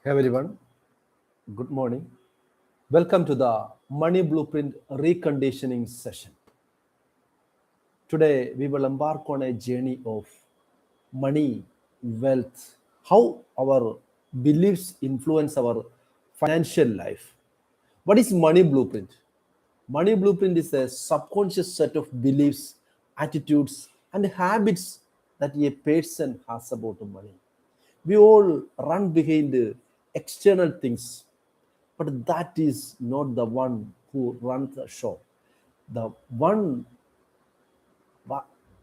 Hey everyone, good morning. Welcome to the Money Blueprint Reconditioning session. Today we will embark on a journey of money, wealth, how our beliefs influence our financial life. What is Money Blueprint? Money Blueprint is a subconscious set of beliefs, attitudes, and habits that a person has about money. We all run behind external things, but that is not the one who runs the show. The one,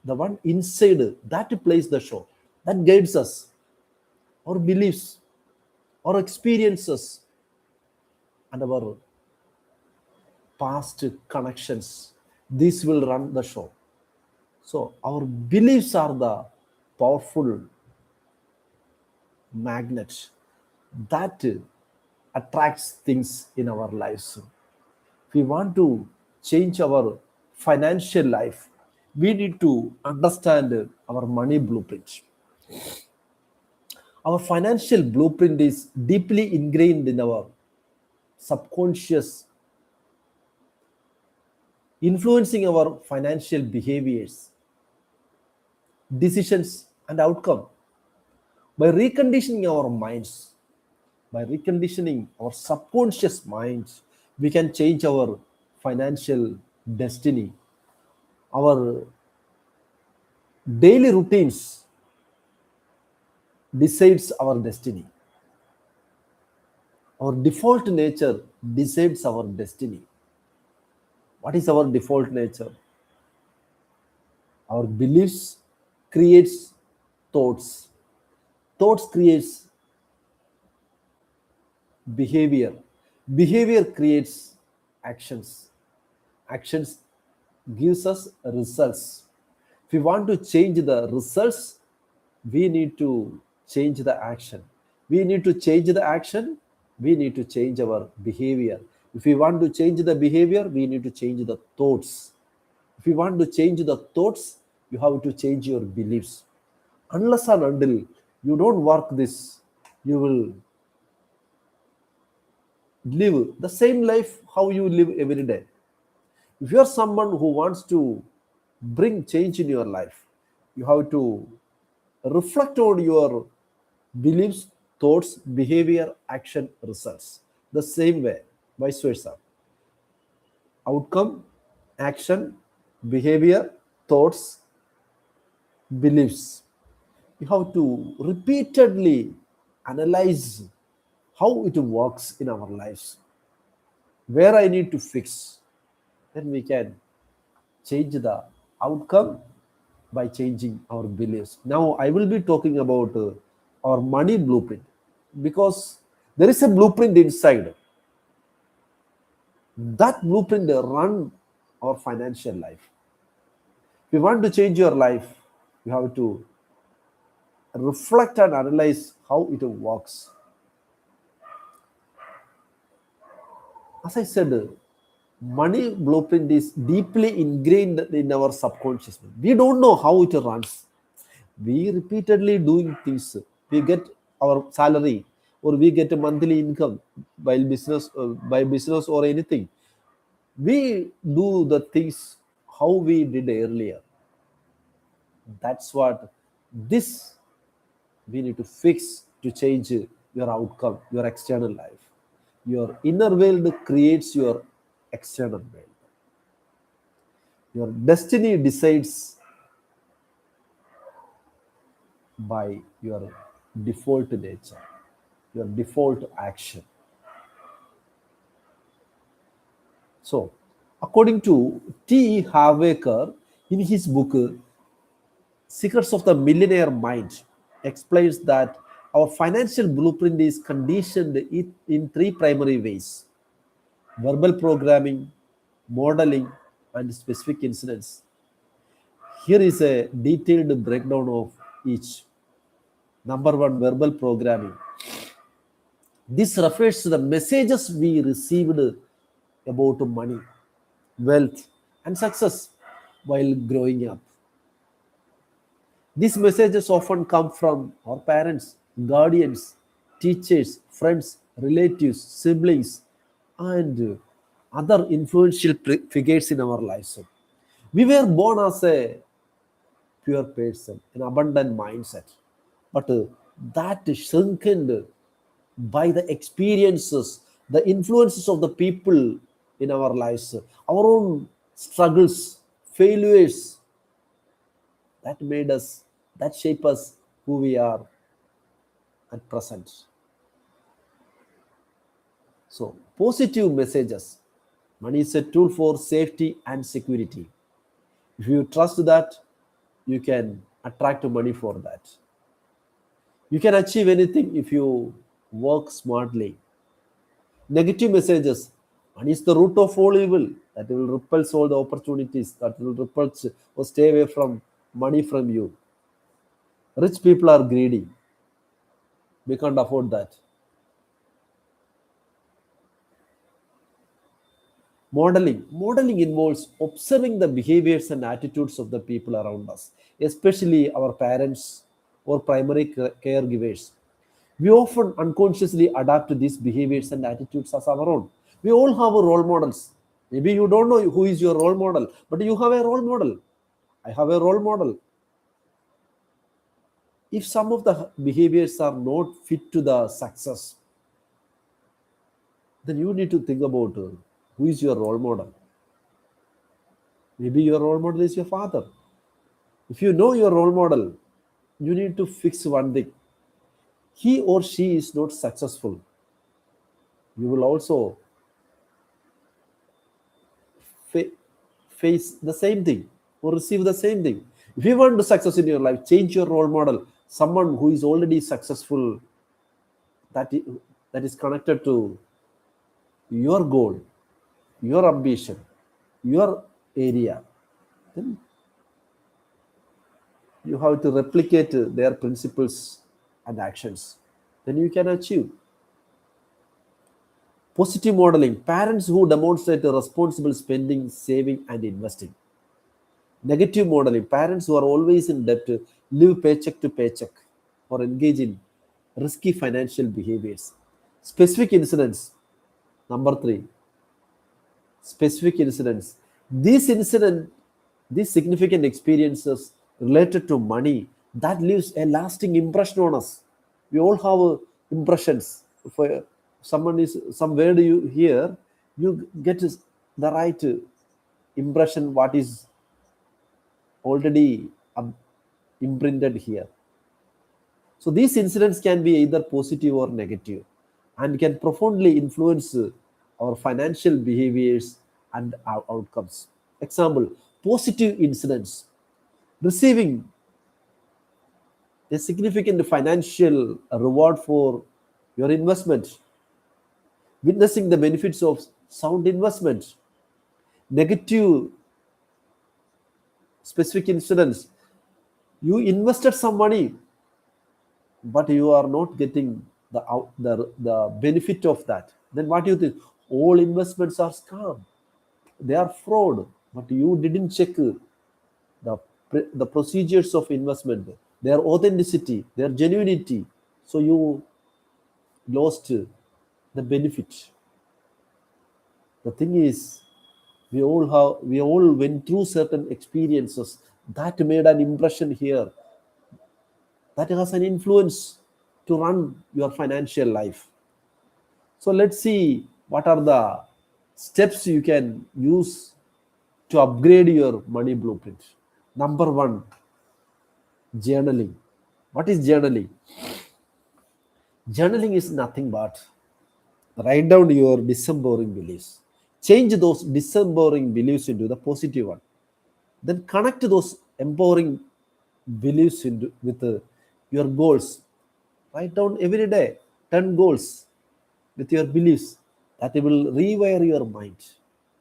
the one inside that plays the show, that guides us, our beliefs, our experiences, and our past connections. This will run the show. So our beliefs are the powerful magnet that attracts things in our lives. If we want to change our financial life, we need to understand our money blueprint. Our financial blueprint is deeply ingrained in our subconscious, influencing our financial behaviors, decisions, and outcome. By reconditioning our minds, by reconditioning our subconscious minds, we can change our financial destiny. Our daily routines decides our destiny. Our default nature decides our destiny. What is our default nature? Our beliefs creates thoughts. Thoughts creates behavior. Behavior creates actions. Actions gives us results. If we want to change the results, we need to change the action. We need to change the action, we need to change our behavior. If we want to change the behavior, we need to change the thoughts. If you want to change the thoughts, you have to change your beliefs. Unless and until you don't work this, you will live the same life how you live every day. If you are someone who wants to bring change in your life, you have to reflect on your beliefs, thoughts, behavior, action, results. The same way, vice versa. Outcome, action, behavior, thoughts, beliefs. You have to repeatedly analyze how it works in our lives, where I need to fix. Then we can change the outcome by changing our beliefs. Now, I will be talking about our money blueprint because there is a blueprint inside. That blueprint run our financial life. If you want to change your life, you have to reflect and analyze how it works. As I said, money blueprint is deeply ingrained in our subconscious mind. We don't know how it runs. We repeatedly doing things. We get our salary or we get a monthly income by business or anything. We do the things how we did earlier. That's what this we need to fix to change your outcome, your external life. Your inner world creates your external world. Your destiny decides by your default nature, your default action. So, according to T. Harvaker, in his book Secrets of the Millionaire Mind, explains that our financial blueprint is conditioned in three primary ways: verbal programming, modeling, and specific incidents. Here is a detailed breakdown of each. Number one, verbal programming. This refers to the messages we received about money, wealth, and success while growing up. These messages often come from our parents, guardians, teachers, friends, relatives, siblings, and other influential figures in our lives. We were born as a pure person, an abundant mindset, but that shrunken by the experiences, the influences of the people in our lives, our own struggles, failures, that made us, that shape us who we are at present. So, positive messages. Money is a tool for safety and security. If you trust that, you can attract money for that. You can achieve anything if you work smartly. Negative messages. Money is the root of all evil. That will repulse all the opportunities. That will repulse or stay away from money from you. Rich people are greedy. We can't afford that. Modeling. Modeling involves observing the behaviors and attitudes of the people around us, especially our parents or primary caregivers. We often unconsciously adapt these behaviors and attitudes as our own. We all have role models. Maybe you don't know who is your role model, but you have a role model. I have a role model. If some of the behaviors are not fit to the success, then you need to think about who is your role model. Maybe your role model is your father. If you know your role model, you need to fix one thing. He or she is not successful. You will also fa- face the same thing or receive the same thing. If you want to success in your life, change your role model. Someone who is already successful, that that is connected to your goal, your ambition, your area. Then you have to replicate their principles and actions. Then you can achieve. Positive modeling. Parents who demonstrate a responsible spending, saving, and investing. Negative modeling. Parents who are always in debt, live paycheck to paycheck, or engage in risky financial behaviors. Specific incidents. Number three, specific incidents. These incident, these significant experiences related to money that leaves a lasting impression on us. We all have impressions. If someone is some word you hear, you get the right impression what is already imprinted here. So these incidents can be either positive or negative and can profoundly influence our financial behaviors and our outcomes. Example, positive incidents. Receiving a significant financial reward for your investment, witnessing the benefits of sound investment. Negative specific incidents. You invested some money, but you are not getting the benefit of that. Then what do you think? All investments are scam. They are fraud. But you didn't check the procedures of investment, their authenticity, their genuinity. So you lost the benefit. The thing is, we all went through certain experiences that made an impression here, that has an influence to run your financial life. So let's see what are the steps you can use to upgrade your money blueprint. Number one, journaling. What is journaling? Journaling is nothing but write down your disempowering beliefs. Change those disempowering beliefs into the positive one. Then connect those empowering beliefs into with your goals. Write down every day 10 goals with your beliefs that will rewire your mind,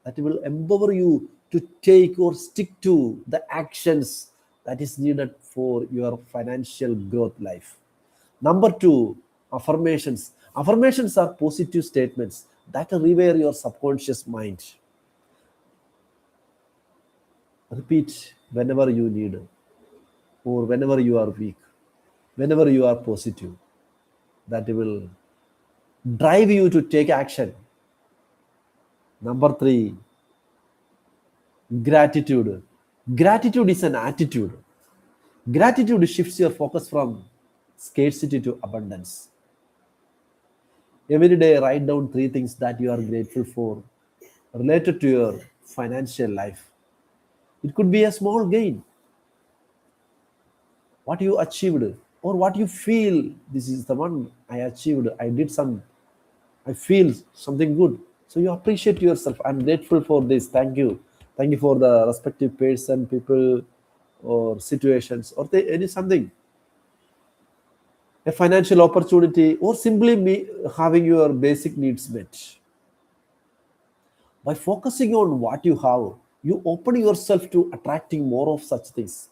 that will empower you to take or stick to the actions that is needed for your financial growth life. Number two, affirmations. Affirmations are positive statements that rewire your subconscious mind. Repeat whenever you need or whenever you are weak, whenever you are positive. that will drive you to take action. Number three, gratitude. Gratitude is an attitude. Gratitude shifts your focus from scarcity to abundance. Every day, write down three things that you are grateful for related to your financial life. It could be a small gain, what you achieved, or what you feel. This is the one I achieved. I did some, I feel something good. So you appreciate yourself. I'm grateful for this. Thank you. Thank you for the respective person, people, or situations, or any something, a financial opportunity, or simply having your basic needs met. By focusing on what you have, you open yourself to attracting more of such things.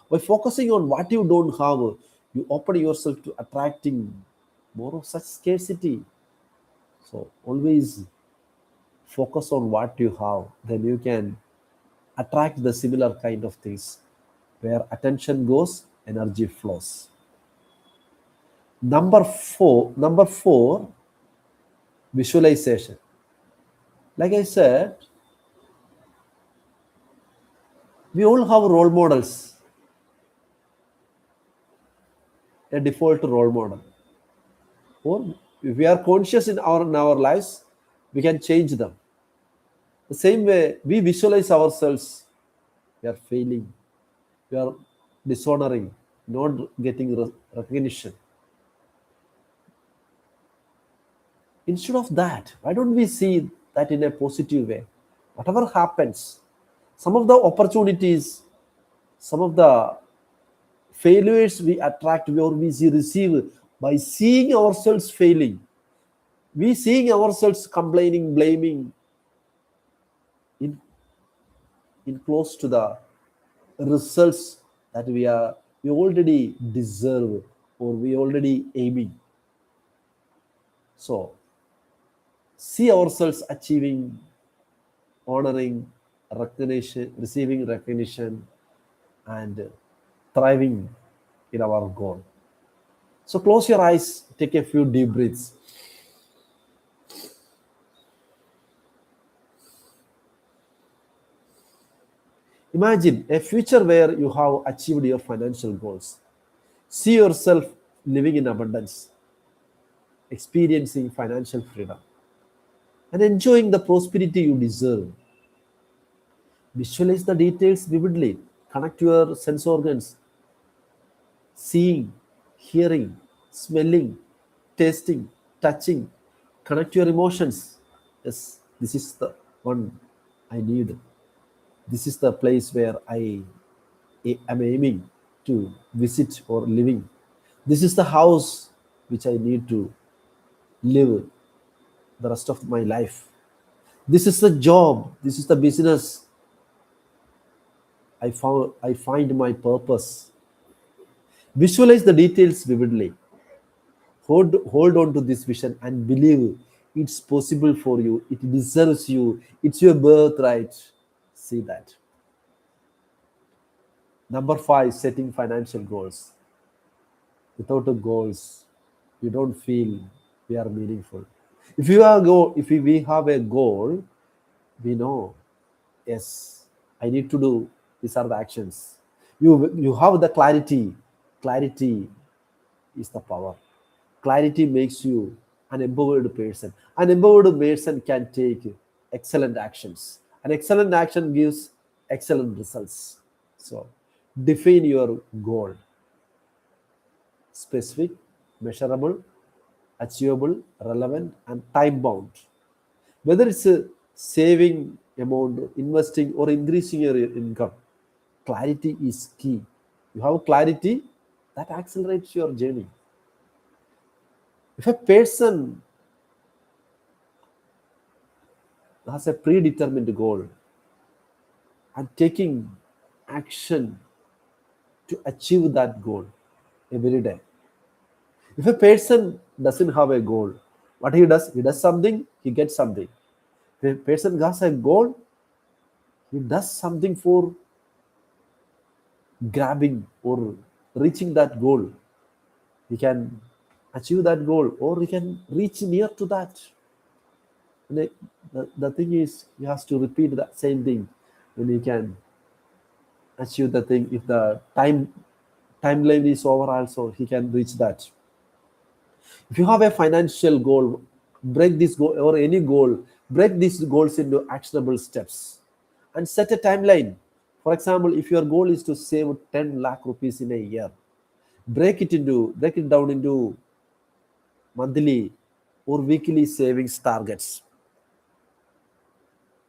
By focusing on what you don't have, you open yourself to attracting more of such scarcity. So always focus on what you have, then you can attract the similar kind of things. Where attention goes, energy flows. Number four, visualization. Like I said, we all have role models, a default role model. Or if we are conscious in our lives, we can change them. The same way we visualize ourselves, we are failing, we are dishonoring, not getting recognition. Instead of that, why don't we see that in a positive way? Whatever happens, some of the opportunities, some of the failures we attract or we receive by seeing ourselves failing, we seeing ourselves complaining, blaming, in, in close to the results that we already deserve or we already aiming. So see ourselves achieving, honoring, recognition, receiving recognition, and thriving in our goal. So close your eyes, take a few deep breaths. Imagine a future where you have achieved your financial goals. See yourself living in abundance, experiencing financial freedom, and enjoying the prosperity you deserve. Visualize the details vividly. Connect your sense organs, seeing, hearing, smelling, tasting, touching. Connect your emotions. Yes, this is the one I need. This is the place where I am aiming to visit or living. This is the house which I need to live the rest of my life. This is the job. This is the business. I find my purpose. Visualize the details vividly. Hold on to this vision and believe it's possible for you. It deserves you. It's your birthright. See that. Number five, setting financial goals. Without a goals, you don't feel we are meaningful. If we have a goal, we know, yes, I need to do these are the actions. You have the clarity. Clarity is the power. Clarity makes you an empowered person. An empowered person can take excellent actions. An excellent action gives excellent results. So define your goal: specific, measurable, achievable, relevant, and time bound. Whether it's a saving amount, investing, or increasing your income, clarity is key. You have clarity, that accelerates your journey. If a person has a predetermined goal and taking action to achieve that goal every day. If a person doesn't have a goal, what he does something, he gets something. If a person has a goal, he does something for grabbing or reaching that goal. He can achieve that goal, or he can reach near to that. And the thing is, he has to repeat that same thing when he can achieve the thing. If the timeline is over, also he can reach that. If you have a financial goal, break this goal, or any goal, break these goals into actionable steps and set a timeline. For example, if your goal is to save 10 lakh rupees in a year, break it down into monthly or weekly savings targets.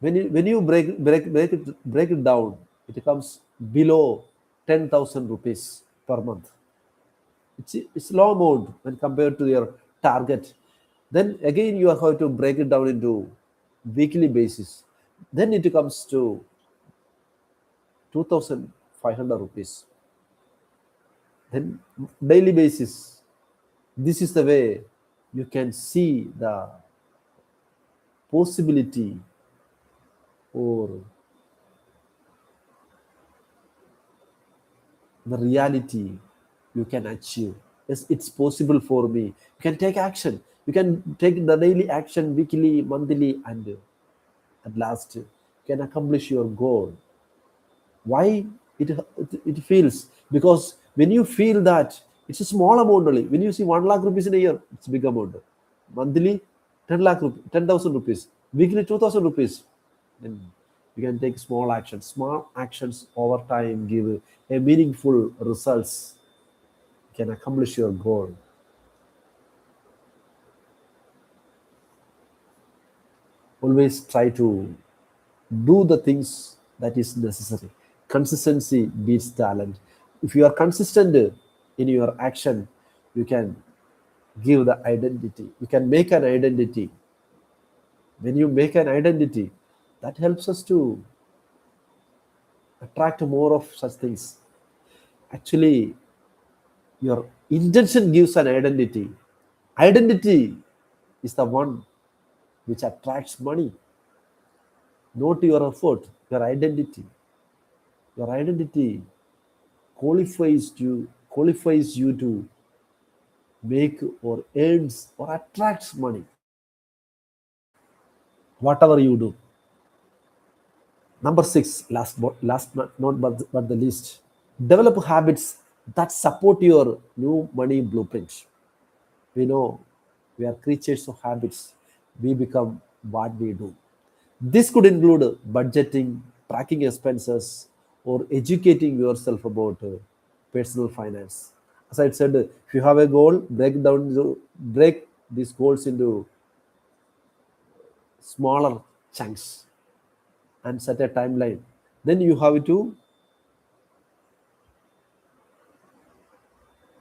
When you break it down, it comes below 10,000 rupees per month. It's low amount when compared to your target. Then again you are going to break it down into weekly basis. Then it comes to 2,500 rupees. Then daily basis. This is the way you can see the possibility or the reality you can achieve. Yes, it's possible for me. You can take action. You can take the daily action, weekly, monthly, and at last you can accomplish your goal. Why it feels? Because when you feel that it's a small amount only. When you see 1 lakh rupees in a year, it's a big amount. Monthly, 10 lakh rupees, 10,000 rupees. Weekly, 2,000 rupees. Then you can take small actions. Small actions over time give a meaningful results. You can accomplish your goal. Always try to do the things that is necessary. Consistency beats talent. If you are consistent in your action, you can give the identity. You can make an identity. When you make an identity, that helps us to attract more of such things. Actually, your intention gives an identity. Identity is the one which attracts money, not your effort, your identity. Your identity qualifies you to make or earns or attracts money, whatever you do. Number six, last but the least, develop habits that support your new money blueprint. We know we are creatures of habits. We become what we do. This could include budgeting, tracking expenses, or educating yourself about personal finance. As I said, if you have a goal, break these goals into smaller chunks and set a timeline. Then you have to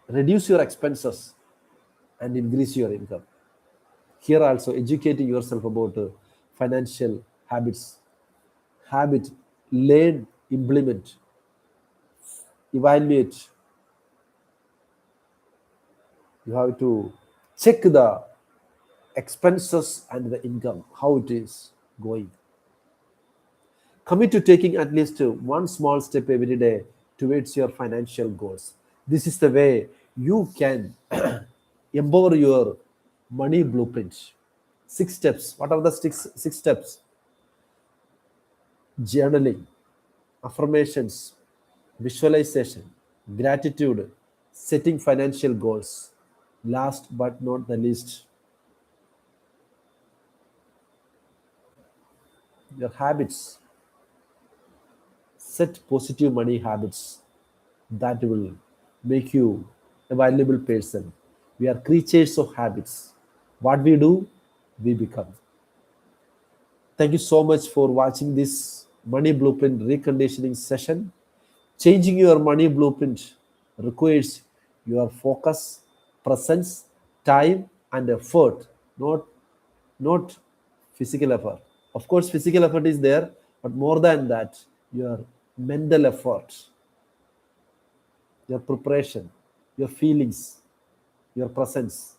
reduce your expenses and increase your income. Here also educating yourself about financial habits. Habit, learn, implement, evaluate. You have to check the expenses and the income, how it is going. Commit to taking at least one small step every day towards your financial goals. This is the way you can empower your money blueprint. Six steps. What are the six steps? Journaling, affirmations, visualization, gratitude, setting financial goals. Last but not the least, your habits. Set positive money habits that will make you a valuable person. We are creatures of habits. What we do, we become. Thank you so much for watching this money blueprint reconditioning session. Changing your money blueprint requires your focus, presence, time, and effort, not physical effort. Of course, physical effort is there, but more than that, your mental effort, your preparation, your feelings, your presence.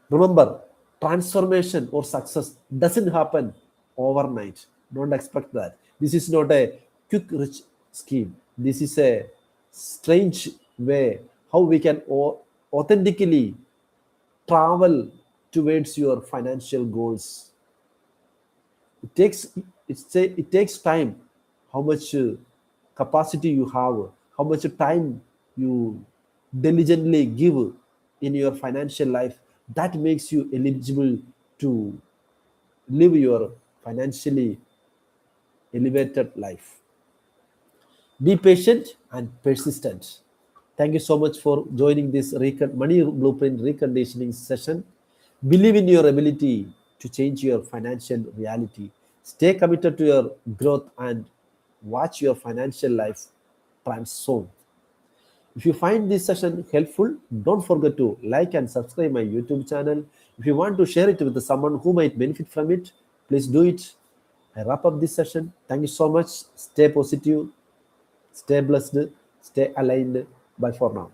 Remember, transformation or success doesn't happen overnight. Don't expect that. This is not a quick rich scheme. This is a strange way how we can authentically travel towards your financial goals. It takes it takes time. How much capacity you have, how much time you diligently give in your financial life, that makes you eligible to live your financially elevated life. Be patient and persistent. Thank you so much for joining this Money Blueprint reconditioning session. Believe in your ability to change your financial reality. Stay committed to your growth and watch your financial life transform. If you find this session helpful, don't forget to like and subscribe my YouTube channel. If you want to share it with someone who might benefit from it, please do it. I wrap up this session. Thank you so much. Stay positive, stay blessed, stay aligned. Bye for now.